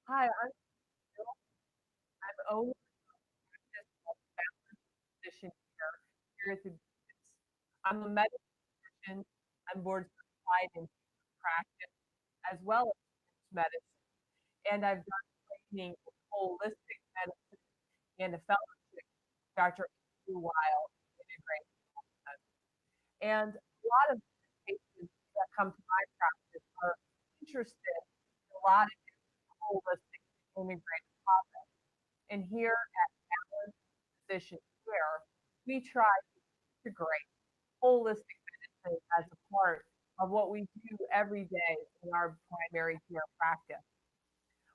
Hi, I'm Bill. I'm owner of this physician here at the Detox. I'm a medical physician. I'm board certified in practice as well as medicine, and I've done training in holistic medicine and a fellowship with Dr. Weil integrated medicine. And a lot of patients that come to my practice are interested in a lot of different holistic integrated topics. And here at physician care, we try to integrate holistic medicine as a part of what we do every day in our primary care practice.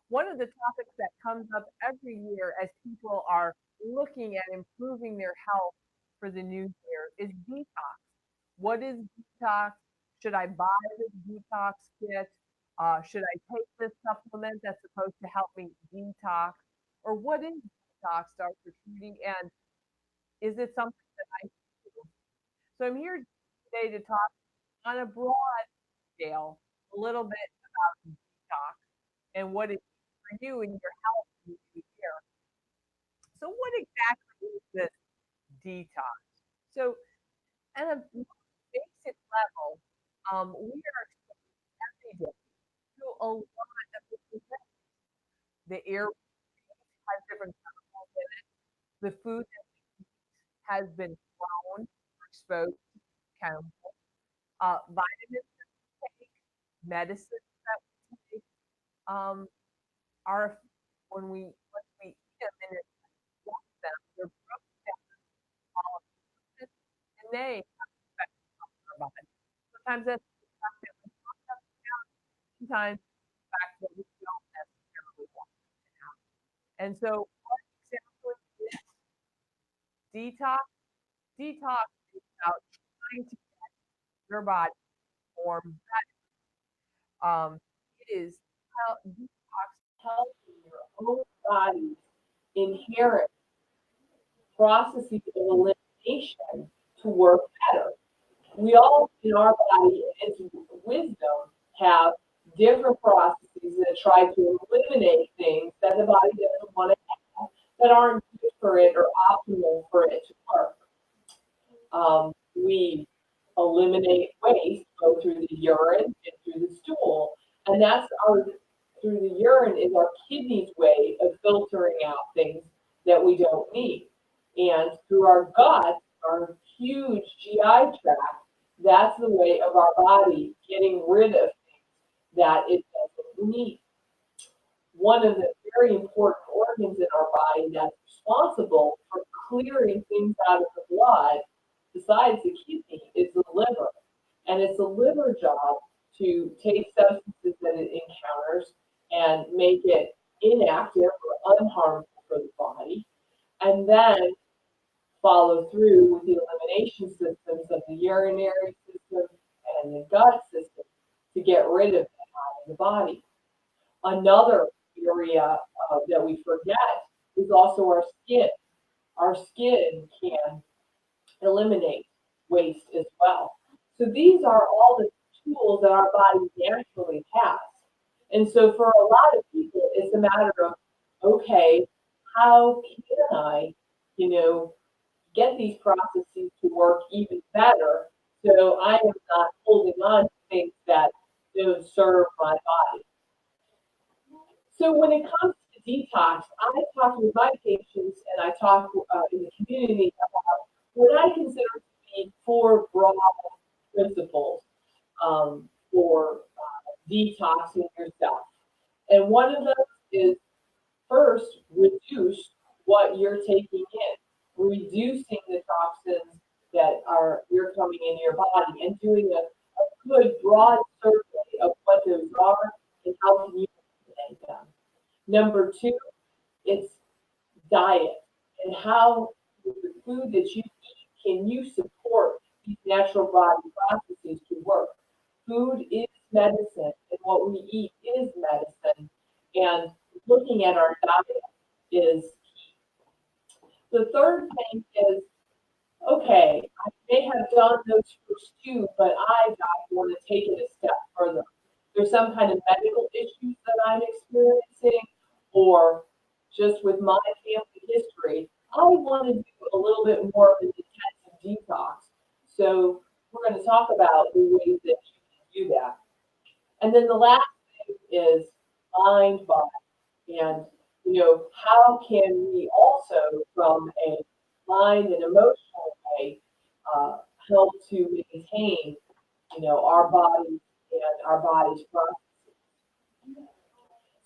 One of the topics that comes up every year as people are looking at improving their health for the new year is detox. What is detox? Should I buy this detox kit? Should I take this supplement that's supposed to help me detox? Or what is detox, Dr. Truty? And is it something that I do? So I'm here today to talk on a broad scale a little bit about detox and what it is for you and your health in the new year. So what exactly is this detox? So at a basic level, we are exposed every day to a lot of different things. The air has different chemicals in it. The food that has been grown or exposed to chemicals. Vitamins that we take, medicines that we take, um, are when we eat them and ingest them, they're broken down into molecules, and they have an effect on our body. Sometimes that's the fact that we want them to have, sometimes the fact that we don't necessarily want them to have. And so, what exactly is detox? Detox is about trying to get your body warm. Um, it is how detox helping your own body's inherent processes of elimination to work better. We all in our body, as wisdom, have different processes that try to eliminate things that the body doesn't want to have that aren't good for it or optimal for it to work. We eliminate waste both through the urine and through the stool. And that's our, through the urine is our kidney's way of filtering out things that we don't need. And through our gut, our huge GI tract, that's the way of our body getting rid of things that it doesn't need. One of the very important organs in our body that's responsible for clearing things out of the blood, besides the kidney, is the liver. And it's the liver job to take substances that it encounters and make it inactive or unharmful for the body, and then follow through with the elimination systems of the urinary system and the gut system to get rid of it out of the body. Another area that we forget is also our skin. Our skin can eliminate waste as well. So these are all the tools that our body naturally has. And so for a lot of people, it's a matter of, okay, how can I, you know, get these processes to work even better so I am not holding on to things that don't serve my body. So when it comes to detox, I talk with my patients and I talk in the community about what I consider to be four broad principles for detoxing yourself. And one of those is first, reduce what you're taking in, reducing the toxins that are you're coming into your body and doing a good broad survey of what those are and how can you eliminate them. Number two, it's diet and how with the food that you eat can you support these natural body processes to work. Food is medicine, and what we eat is medicine. And looking at our diet is the third thing is okay, I may have done those first two, but I want to take it a step further. There's some kind of medical issues that I'm experiencing, or just with my family history, I want to do a little bit more of an intensive detox. So we're going to talk about the ways that you can do that. And then the last thing is mind body. And, how can we also, from a mind and emotional way, uh, help to maintain, our bodies and our body's processes.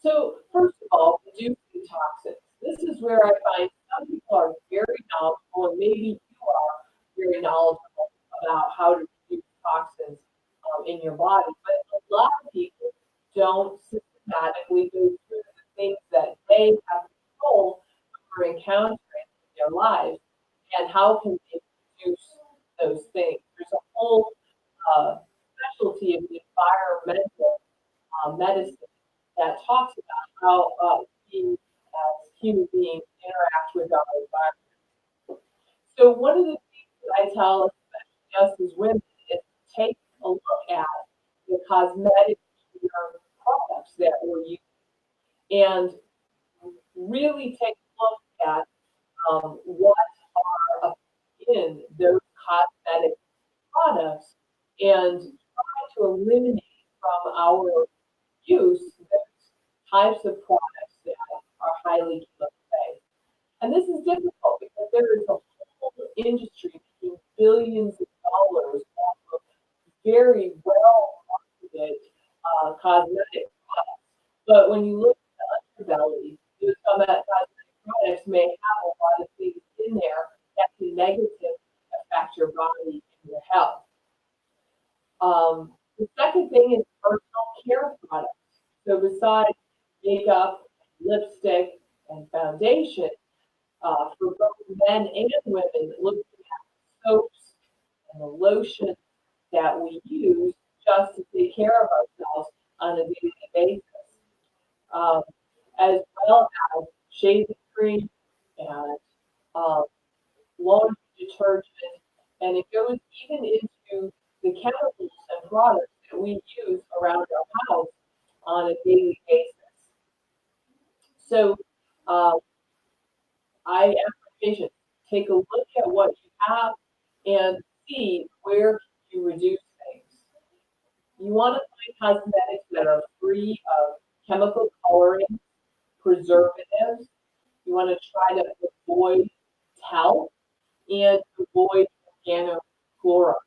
So first of all, reducing toxins. This is where I find some people are very knowledgeable, and maybe you are very knowledgeable about how to reduce toxins in your body. But a lot of people don't systematically go through the things that they have been told or encountering in their lives, and how can they reduce those things. There's a whole specialty of the environmental medicine that talks about how we as human beings interact with our environment. So one of the things that I tell, especially us as women, is to take a look at the cosmetic products that we're using and really take a look at what are in those cosmetic products and try to eliminate from our use those types of products that are highly chemical based. And this is difficult because there is a whole industry making billions of dollars off of very well marketed cosmetic products. But when you look at the underbelly, some of that cosmetic products may have a lot of things in there that can negatively affect your body and your health. The second thing is personal care products. So besides makeup, lipstick, and foundation, for both men and women, looking at soaps and the lotion that we use just to take care of ourselves on a daily basis, um, as well as shaving cream and um, laundry detergent, and it goes even into the chemicals and products that we use around our house on a daily basis. So um, I ask my patients, take a look at what you have and see where you reduce things. You want to find cosmetics that are free of chemical coloring, preservatives. You want to try to avoid talc and avoid organochloride.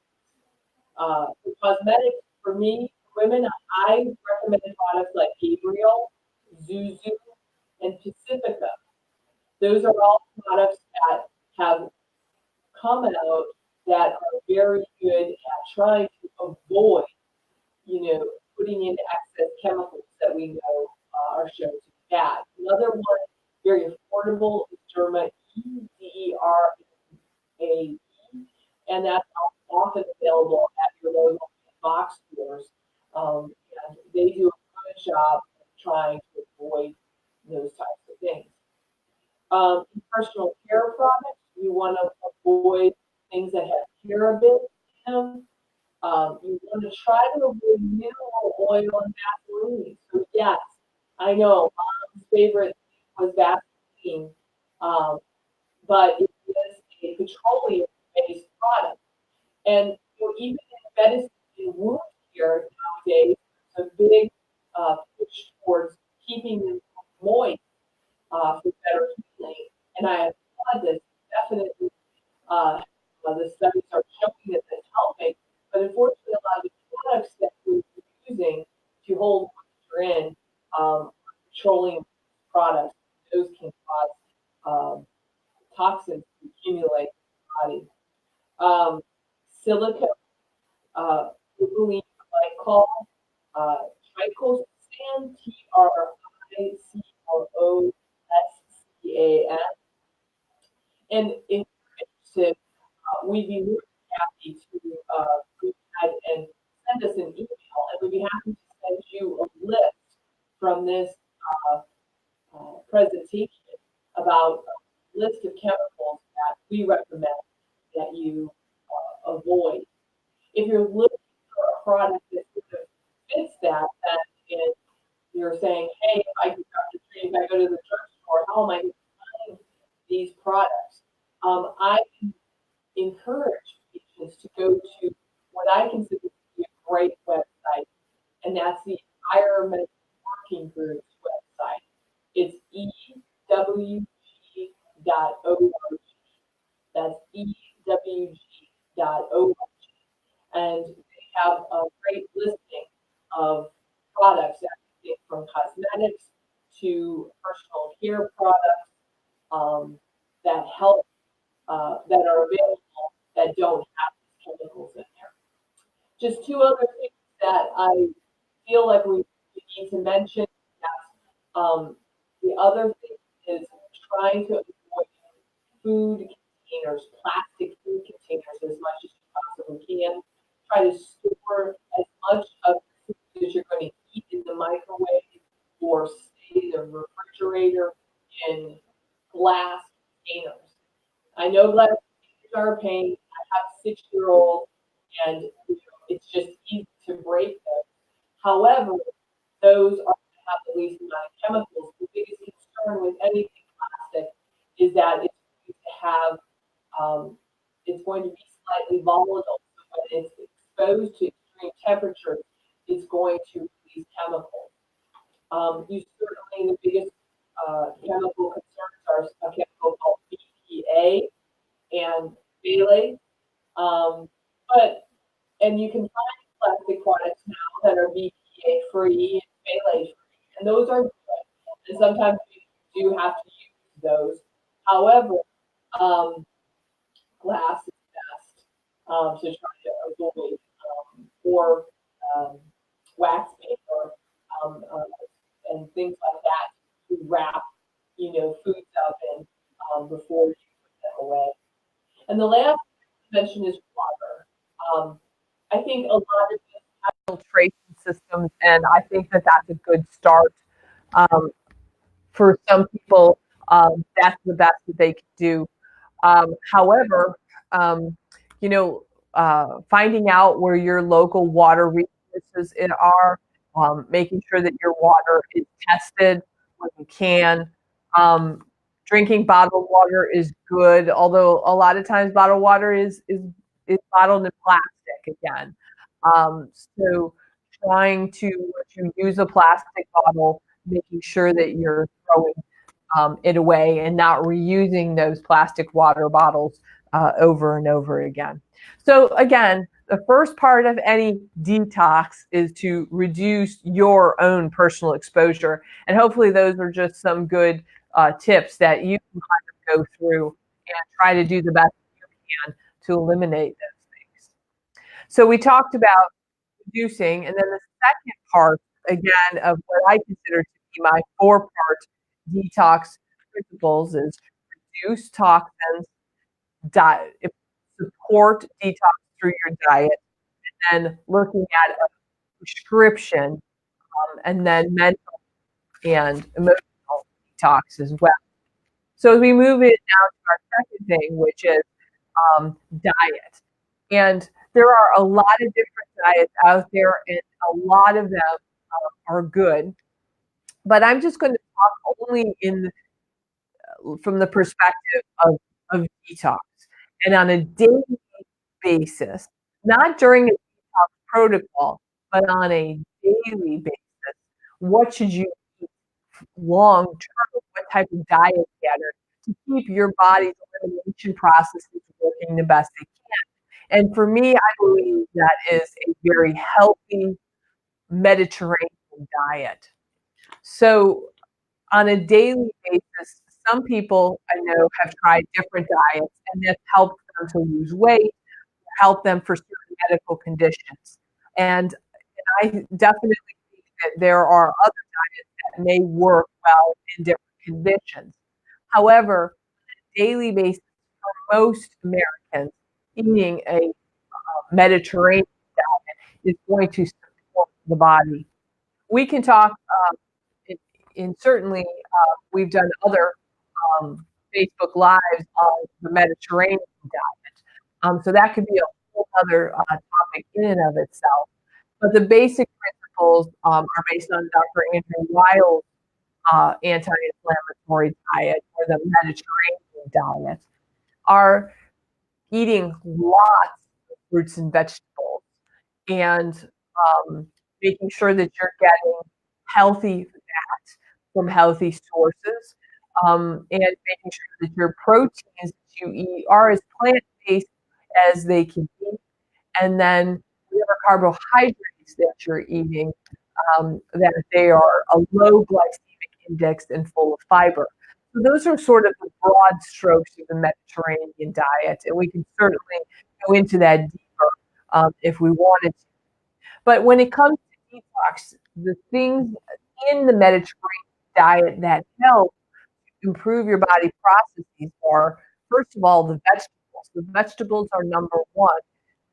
For cosmetics, for me, women, I recommend products like Gabriel, Zuzu, and Pacifica. Those are all products that have come out that are very good at trying to avoid, putting in excess chemicals that we know are shown to be bad. Another one, very affordable, is Derma E, DERA, and that's often available at your local box stores. And they do a good job of trying to avoid those types of things. In personal care products, you want to avoid things that have parabens in them. You want to try to avoid mineral oil and Vaseline. So yes, I know mom's favorite was Vaseline, um, but it is a petroleum-based product. And even in medicine and wound care nowadays, there's a big push towards keeping them moist for better healing. And I applaud this. Definitely, the studies are showing that it's helping. But unfortunately, a lot of the products that we're using to hold moisture in petroleum products, those can cause toxins to accumulate in the body. Silica, propylene glycol, uh, triclosan, TRICOLOSCAN. And if you're interested, we'd be more than happy to go ahead and send us an email, and we'd be happy to send you a list from this presentation about a list of chemicals that we recommend that you avoid. If you're looking for a product that sort of fits that, then you're saying, hey, if I go Dr. Truty, if I go to the drugstore, how am I going to find these products? I encourage patients to go to what I consider to be a great website, and that's the Environmental Working Group's website. It's ewg.org. That's ewg.org. And they have a great listing of products, everything from cosmetics to personal care products that help, that are available that don't have these chemicals in there. Just two other things that I feel like we need to mention. The other thing is trying to avoid food containers, plastic food containers as much as you possibly can. Try to store as much of the food as you're going to eat in the microwave or stay in the refrigerator in glass containers. I know glass containers are a pain. I have a 6 year old, and it's just easy to break them. However, those are going to have the least amount of chemicals. The biggest concern with anything plastic is that it's going to have, it's going to be slightly volatile. So when it's exposed to extreme temperatures, it's going to release chemicals. You certainly, the biggest chemical concerns are a chemical called BPA and phthalate. Um, but and you can find plastic products now that are BPA free and phthalate free, and those are good. And sometimes you do have to use those. However, um, glass is best to try to avoid, or um, wax paper, and things like that to wrap, foods up in, before you put them away. And the last thing to mention is water. I think a lot of this filtration systems, and I think that that's a good start. Um, for some people, that's the best that they can do. However, um, you know, finding out where your local water resources are, making sure that your water is tested when you can. Um, Drinking bottled water is good, although a lot of times bottled water is bottled in plastic again. Um, so trying to, once you use a plastic bottle, making sure that you're throwing it away and not reusing those plastic water bottles over and over again. So again, the first part of any detox is to reduce your own personal exposure. And hopefully those are just some good tips that you can kind of go through and try to do the best you can to eliminate those things. So we talked about reducing, and then the second part, again, of what I consider to be my four-part detox principles is reduce toxins, diet, support detox through your diet, and looking at a prescription, and then mental and emotional detox as well. So as we move it now to our second thing, which is diet. And there are a lot of different diets out there, and a lot of them are good. But I'm just going to talk only from the perspective of detox. And on a daily basis, not during a detox protocol, but on a daily basis, what should you eat long term? What type of diet pattern to keep your body's elimination processes working the best they can? And for me, I believe that is a very healthy Mediterranean diet. So on a daily basis, some people I know have tried different diets, and that's helped them to lose weight, help them for certain medical conditions. And I definitely think that there are other diets that may work well in different conditions. However, daily basis for most Americans, eating a Mediterranean diet is going to support the body. We can talk in certainly, we've done other Facebook Lives on the Mediterranean diet. So that could be a whole other topic in and of itself. But the basic principles are based on Dr. Andrew Weil's anti-inflammatory diet or the Mediterranean diet, are eating lots of fruits and vegetables and making sure that you're getting healthy fat from healthy sources, and making sure that your proteins that you eat are as plant-based as they can be, and then whatever carbohydrates that you're eating, that they are a low glycemic index and full of fiber. So those are sort of the broad strokes of the Mediterranean diet, and we can certainly go into that deeper if we wanted to. But when it comes to detox, the things in the Mediterranean diet that help improve your body processes are, first of all, the vegetables. The vegetables are number one.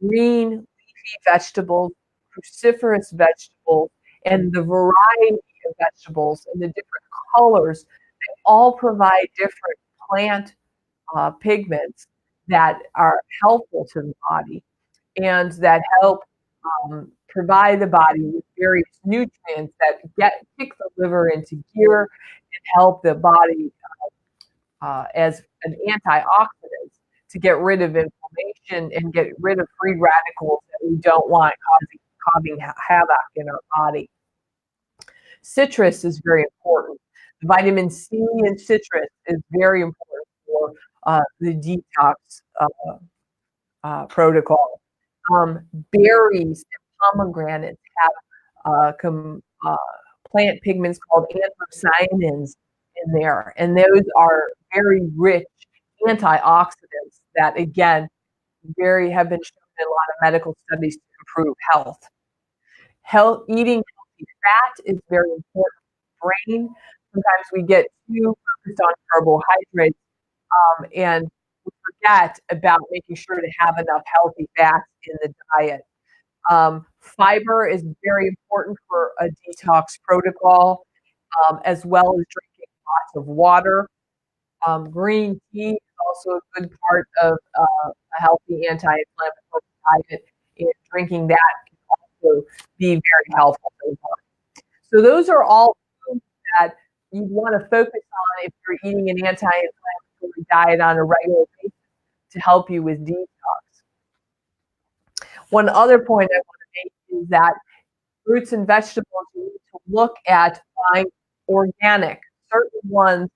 Green leafy vegetables, cruciferous vegetables, and the variety of vegetables and the different colors, they all provide different plant pigments that are helpful to the body and that help provide the body with various nutrients that kick the liver into gear and help the body as an antioxidant to get rid of inflammation and get rid of free radicals that we don't want causing havoc in our body. Citrus is very important. Vitamin C in citrus is very important for the detox protocol. Berries and pomegranates have plant pigments called anthocyanins in there, and those are very rich antioxidants that, again, have been shown in a lot of medical studies to improve health. Eating healthy fat is very important for the brain. Sometimes we get too focused on carbohydrates and we forget about making sure to have enough healthy fats in the diet. Fiber is very important for a detox protocol, as well as drinking lots of water. Green tea is also a good part of a healthy anti-inflammatory diet, and drinking that can also be very helpful for the body. So those are all foods that you want to focus on if you're eating an anti-inflammatory diet on a regular basis to help you with detox. One other point I want to make is that fruits and vegetables, you need to look at buying organic. Certain ones,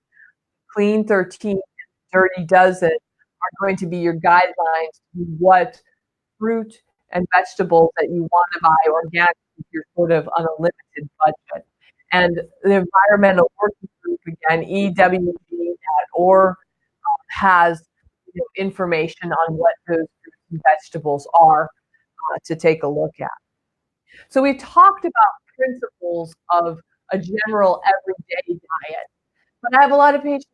Clean 13 and Dirty Dozen, are going to be your guidelines to what fruit and vegetables that you want to buy organic if you're sort of on a limited budget. And the Environmental Working Group, again, EWG.org, has information on what those fruits and vegetables are to take a look at. So we talked about principles of a general everyday diet, but I have a lot of patients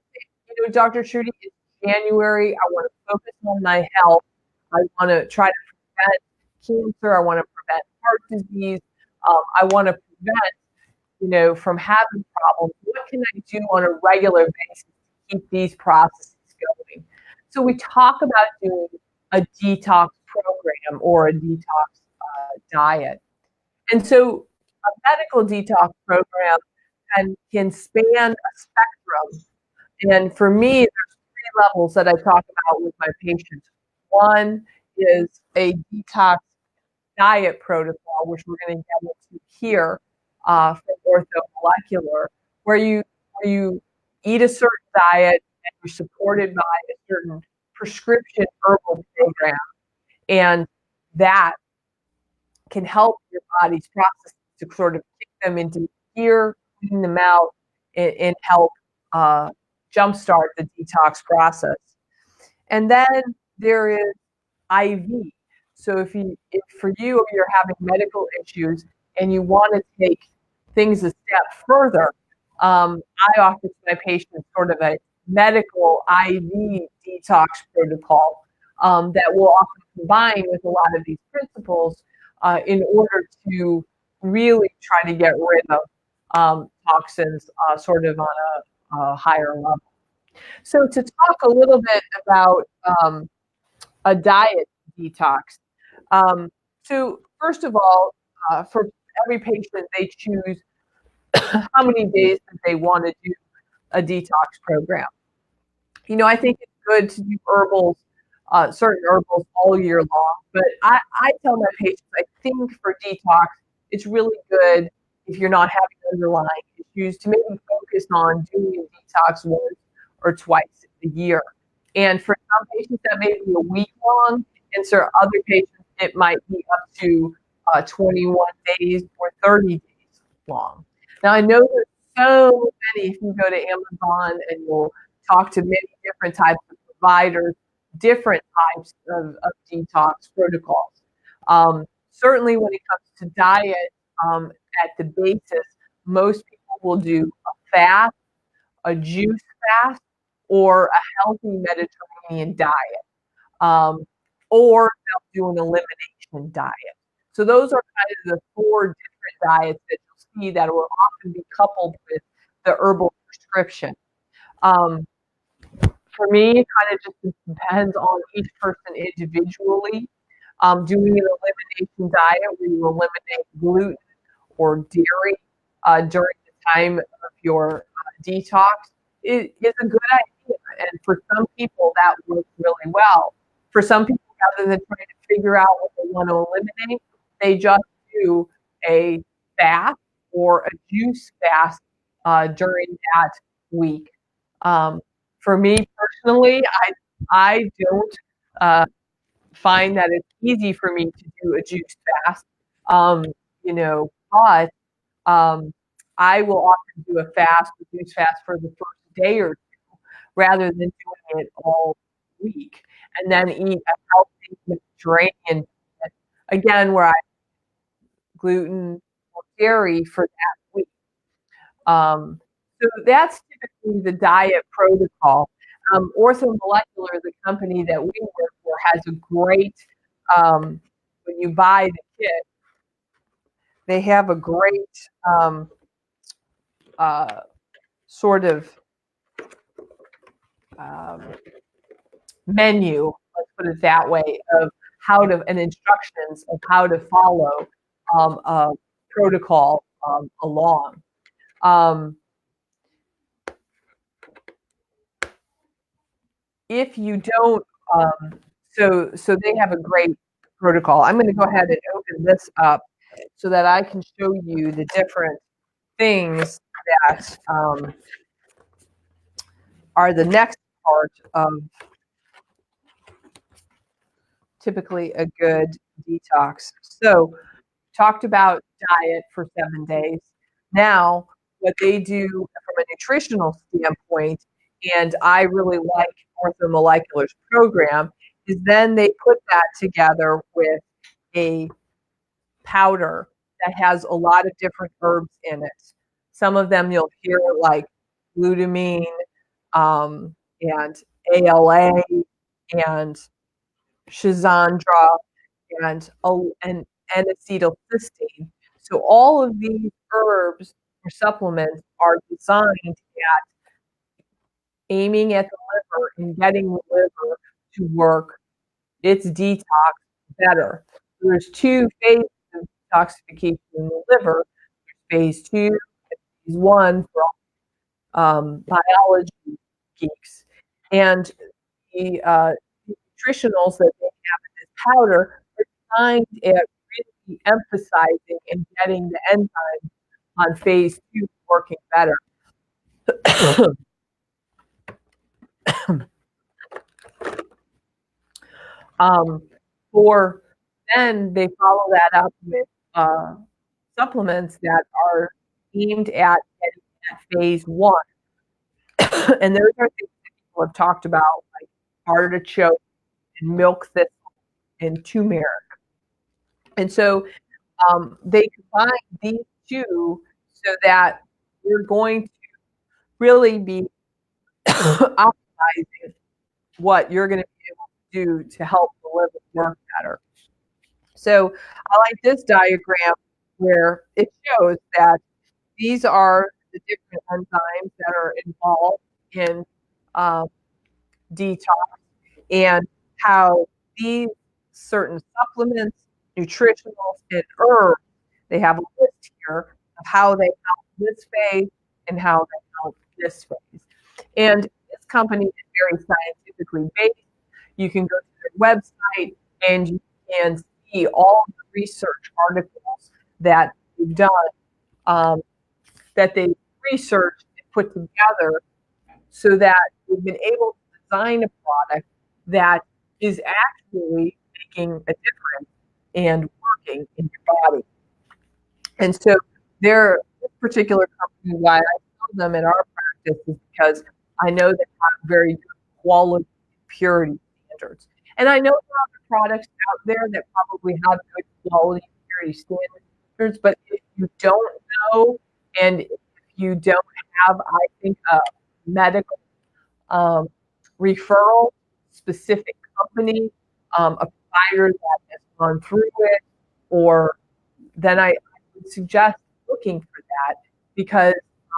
saying, Dr. Truty, it's January. I want to focus on my health. I want to try to prevent cancer. I want to prevent heart disease. I want to prevent, from having problems. What can I do on a regular basis to keep these processes going? So we talk about doing a detox program or a detox diet. And so a medical detox program can span a spectrum. And for me, there's 3 levels that I talk about with my patients. One is a detox diet protocol, which we're going to get into here from orthomolecular, where you eat a certain diet and you're supported by a certain prescription herbal program, and that can help your body's processes to sort of kick them into gear, clean them out, and help jumpstart the detox process. And then there is IV. So if for you you're having medical issues and you want to take things a step further, I offer to my patients sort of a medical IV detox protocol that will often combine with a lot of these principles in order to really try to get rid of toxins sort of on a higher level. So to talk a little bit about a diet detox. So first of all, for every patient, they choose how many days that they want to do a detox program. I think it's good to do herbals, certain herbals all year long. But I tell my patients, I think for detox, it's really good if you're not having underlying issues to maybe focus on doing a detox once or twice a year. And for some patients, that may be a week long, and for other patients, it might be up to 21 days or 30 days long. Now, I know there's so many. If you go to Amazon and you'll talk to many different types of providers, different types of detox protocols. Certainly, when it comes to diet, at the basis, most people will do a fast, a juice fast, or a healthy Mediterranean diet, um, or they'll do an elimination diet. So those are kind of the four different diets that you'll see that will often be coupled with the herbal prescription. Um, for me, it kind of just depends on each person individually. Doing an elimination diet where you eliminate gluten or dairy during the time of your detox is a good idea. And for some people, that works really well. For some people, rather than trying to figure out what they want to eliminate, they just do a fast or a juice fast during that week. Um, for me personally, I don't find that it's easy for me to do a juice fast, um, but I will often do a fast, a juice fast for the first day or two, rather than doing it all week, and then eat a healthy Mediterranean diet, again, where I gluten or dairy for that week. So that's typically the diet protocol. Orthomolecular, the company that we work for, has a great, when you buy the kit, they have a great uh, sort of um, menu, let's put it that way, of and instructions of how to follow a protocol along. Um, if you don't, so they have a great protocol. I'm going to go ahead and open this up so that I can show you the different things that are the next part of typically a good detox. So, talked about diet for 7 days. Now, what they do from a nutritional standpoint, and I really like Orthomolecular's program, is then they put that together with a powder that has a lot of different herbs in it. Some of them you'll hear like glutamine, and ALA and Schizandra and N-acetylcysteine. So all of these herbs or supplements are designed at aiming at the liver and getting the liver to work its detox better. So there's two phases of detoxification in the liver. There's phase two, phase one for biology geeks. And the nutritionals that they have in this powder are designed at really emphasizing and getting the enzymes on phase two working better. um, for then they follow that up with supplements that are aimed at getting at phase one. And those are things that people have talked about, like artichoke and milk thistle and turmeric. And so they combine these two so that you're going to really be optimizing what you're going to be able to do to help the liver work better. So I like this diagram where it shows that these are the different enzymes that are involved in um, detox and how these certain supplements, nutritionals, and herbs they have a list here of how they help this phase and how they help this phase. And this company is very scientifically based. You can go to their website and you can see all the research articles that they've done, um, that they researched and put together so that we've been able to design a product that is actually making a difference and working in your body. And so this particular company, why I sell them in our practice is because I know they have very good quality and purity standards. And I know there are other products out there that probably have good quality and purity standards, but if you don't know and if you don't have, I think, a medical um, referral, specific company, a provider that has gone through it, or then I would suggest looking for that because,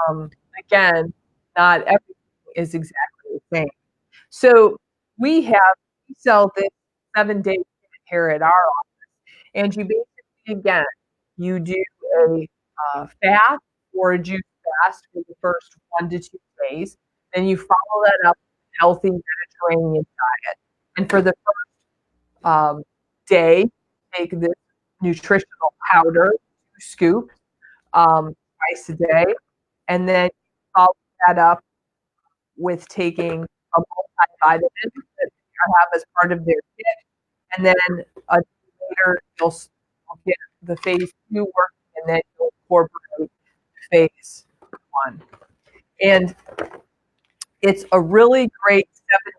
um, again, not everything is exactly the same. So we sell this 7 day here at our office, and you basically, again, you do a fast or a juice fast for the first 1 to 2 days. Then you follow that up with a healthy Mediterranean diet. And for the first day, take this nutritional powder, 2 scoops, twice a day. And then follow that up with taking a multivitamin that they have as part of their kit. And then a day later, you'll get the phase 2 work, and then you'll incorporate phase 1. And it's a really great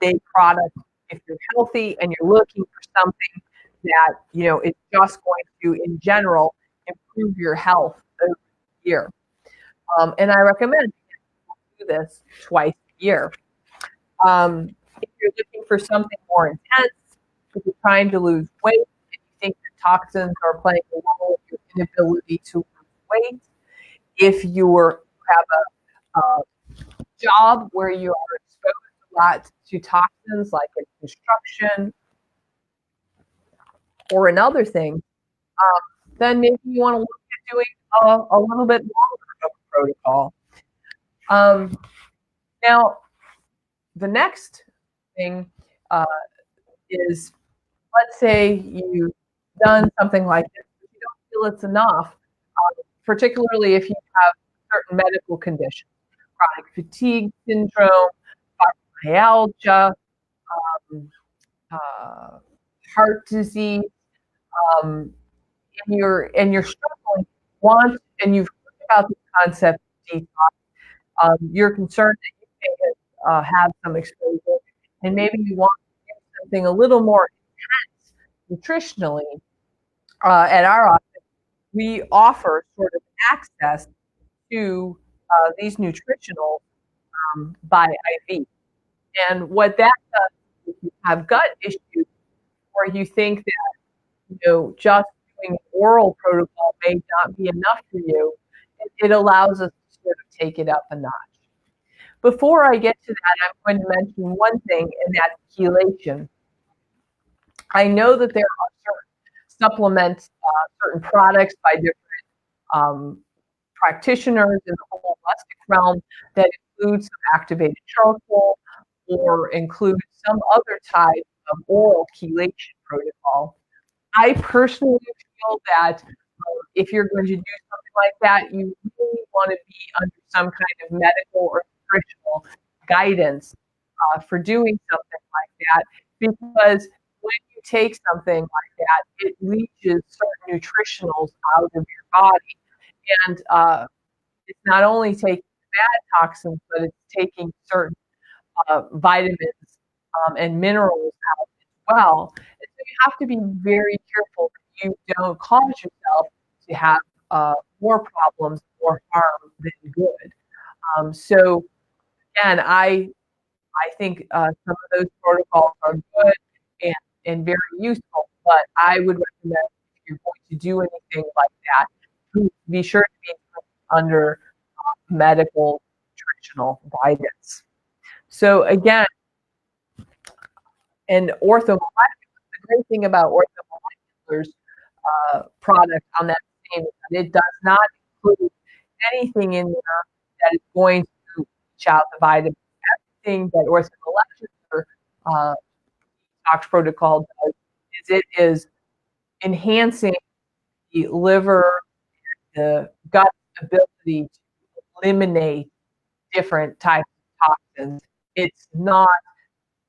7 day product if you're healthy and you're looking for something that, is just going to, in general, improve your health over the year. And I recommend you do this twice a year. If you're looking for something more intense, if you're trying to lose weight, if you think that toxins are playing a role in your inability to lose weight, if you have a job where you are exposed a lot to toxins, like in construction or in other things, then maybe you want to look at doing a little bit longer of a protocol. Now, the next thing is, let's say you've done something like this, but you don't feel it's enough, particularly if you have certain medical conditions, chronic fatigue syndrome, fibromyalgia, uh, heart disease, um, and you're struggling, and you've heard about the concept of detox, you're concerned that you may have some exposure, and maybe you want to do something a little more intense nutritionally. At our office, we offer sort of access to these nutritionals by IV. And what that does, if you have gut issues or you think that just doing an oral protocol may not be enough for you, it allows us to sort of take it up a notch. Before I get to that, I'm going to mention one thing, and that's chelation. I know that there are certain supplements, certain products by different um, practitioners in the holistic realm that include some activated charcoal or include some other type of oral chelation protocol. I personally feel that if you're going to do something like that, you really want to be under some kind of medical or nutritional guidance for doing something like that, because when you take something like that, it leaches certain nutritionals out of your body. And it's not only taking bad toxins, but it's taking certain vitamins and minerals out as well. And so you have to be very careful that you don't cause yourself to have more problems, more harm than good. So again, I think some of those protocols are good and very useful, but I would recommend if you're going to do anything like that, be sure to be under medical nutritional guidance. So again, and orthomolecular, the great thing about orthomolecular's product on that name it. It does not include anything in there that is going to reach out the vitamins. Everything that orthomolecular detox protocol does is it is enhancing the liver, the gut ability to eliminate different types of toxins. It's not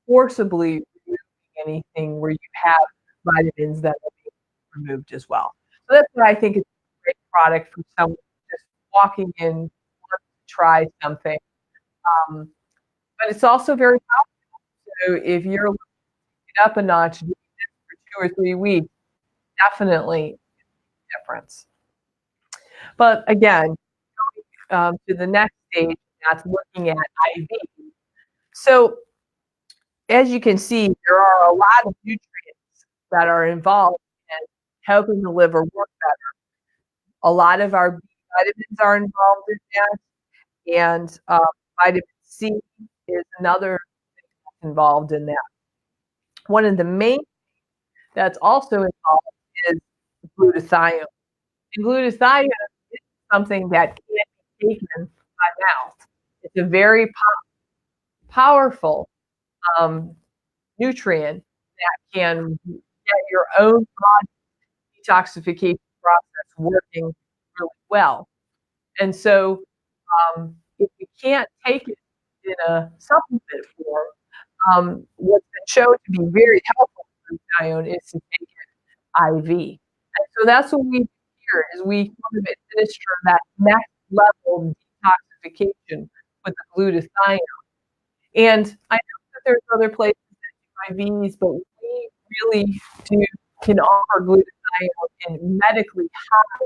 forcibly removing anything where you have vitamins that are being removed as well. So that's what I think is a great product for someone just walking in, wants to try something. Um, but it's also very powerful. So if you're looking it up a notch, doing this for 2 or 3 weeks, definitely a difference. But again, to the next stage, that's looking at IV. So as you can see, there are a lot of nutrients that are involved in helping the liver work better. A lot of our B vitamins are involved in that, and vitamin C is another thing that's involved in that. One of the main that's also involved is glutathione. And glutathione is something that can't be taken by mouth. It's a very powerful um, nutrient that can get your own body detoxification process working really well. And so, if you can't take it in a supplement form, what's been shown to be very helpful for glutathione is to take it IV. And so that's what we do here is we sort of administer that next level detoxification with the glutathione. And I know that there's other places that do IVs, but we really can offer glutathione in medically high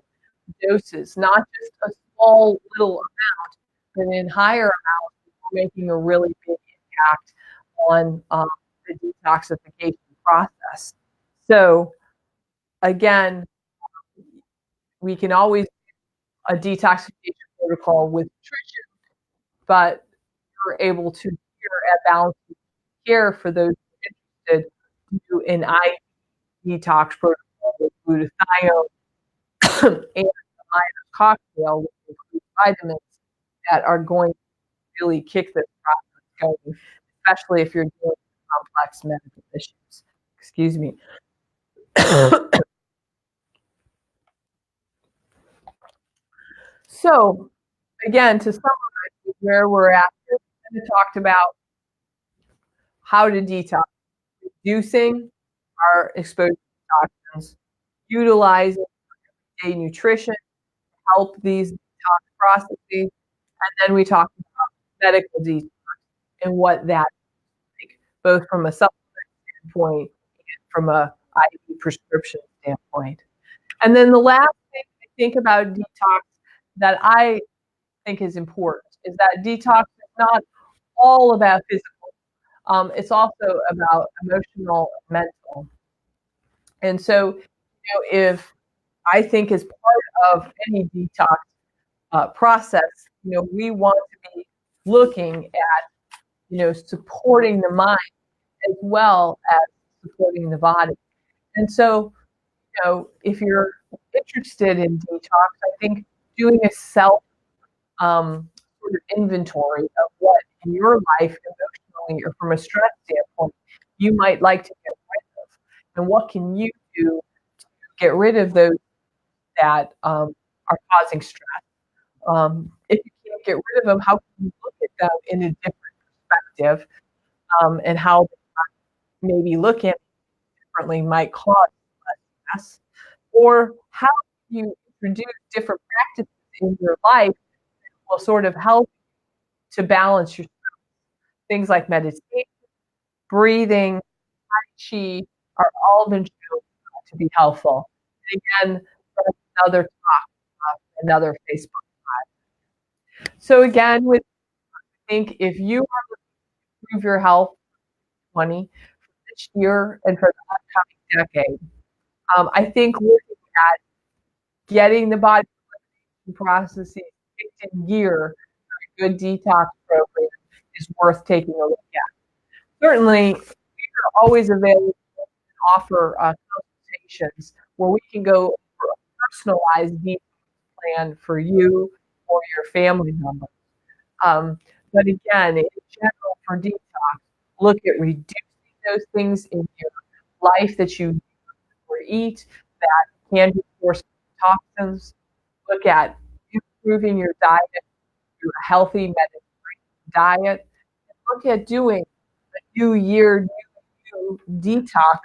doses, not just a small little amount, but in higher amounts, we're making a really big impact on the detoxification process. So again, we can always do a detoxification protocol with nutrition, but we're able to here at Balance Care for those interested to do an IV detox protocol with glutathione and a minor cocktail which includes vitamins that are going to really kick this process going, especially if you're dealing with complex medical issues. Excuse me. So, again, to summarize where we're at, we talked about how to detox, reducing our exposure to toxins, utilizing everyday nutrition to help these detox processes, and then we talked about medical detox and what that is like, both from a supplement standpoint and from a IV prescription standpoint. And then the last thing I think about detox that I think is important is that detox is not all about physical. It's also about emotional and mental. And so, if I think as part of any detox process, we want to be looking at, supporting the mind as well as supporting the body. And so, if you're interested in detox, I think doing a self sort of inventory of what in your life emotionally or from a stress standpoint you might like to get rid of, and what can you do to get rid of those that are causing stress. If you can't get rid of them, how can you look at them in a different perspective, and how maybe look at it differently might cause less stress, or how you introduce different practices in your life will sort of help to balance your things like meditation, breathing, Tai Chi are all been shown to be helpful. And again, that's another talk, another Facebook Live. So again, I think if you want to improve your health 20 for this year and for the upcoming decade, I think looking at getting the body processes kicked in gear for a good detox program is worth taking a look at. Certainly, we are always available to offer consultations where we can go over personalized detox plan for you or your family member. Um, but again, in general, for detox, look at reducing those things in your life that you or eat that can be source of toxins. Look at improving your diet through a healthy Mediterranean diet. Look at doing a new year, new detox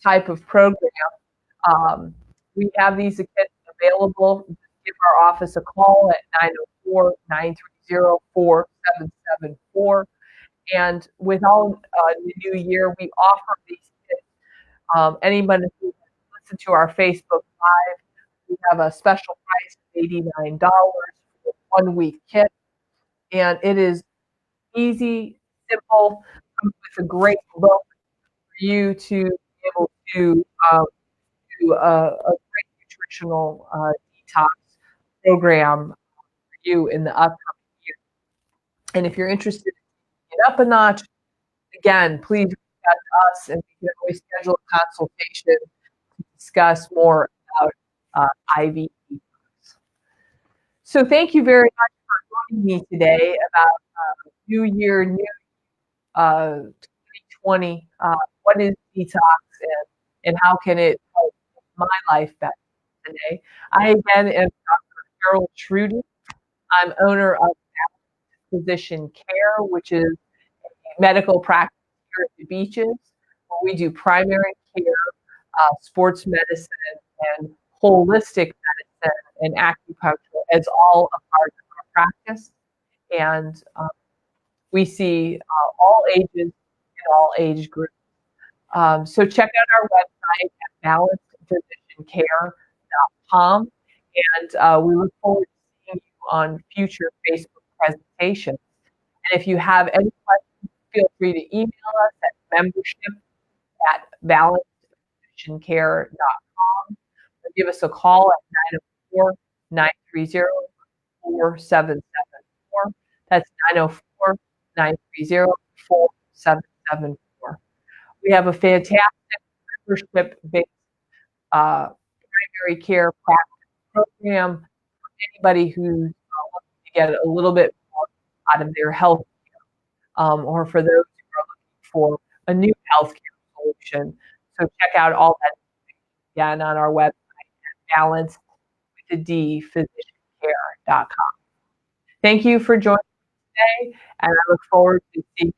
type of program. Um, we have these kits available. Give our office a call at 904-930-4774. And with all the new year, we offer these kits. Anybody who listens to our Facebook Live, we have a special price of $89 for a 1 week kit. And it is easy, simple, with a great book for you to be able to do a great nutritional detox program for you in the upcoming year. And if you're interested in get up a notch, again, please reach out to us and we can always schedule a consultation to discuss more about IV detox. So thank you very much for joining me today about New Year, New 2020. What is detox and how can it help my life better today? I again am Dr. Sharyl Truty. I'm owner of Physician Care, which is a medical practice here at the beaches, where we do primary care, sports medicine, and holistic medicine and acupuncture as all a part of our practice. And we see all ages and all age groups. So check out our website at balancedphysiciancare.com, and we look forward to seeing you on future Facebook presentations. And if you have any questions, feel free to email us at membership@balancedphysiciancare.com or give us a call at 904-930-4774. That's 904-930-4774. We have a fantastic membership-based primary care practice program for anybody who's looking to get a little bit more out of their health, or for those who are looking for a new healthcare solution. So check out all that again on our website at balancedphysiciancare.com. Thank you for joining me today, and I look forward to seeing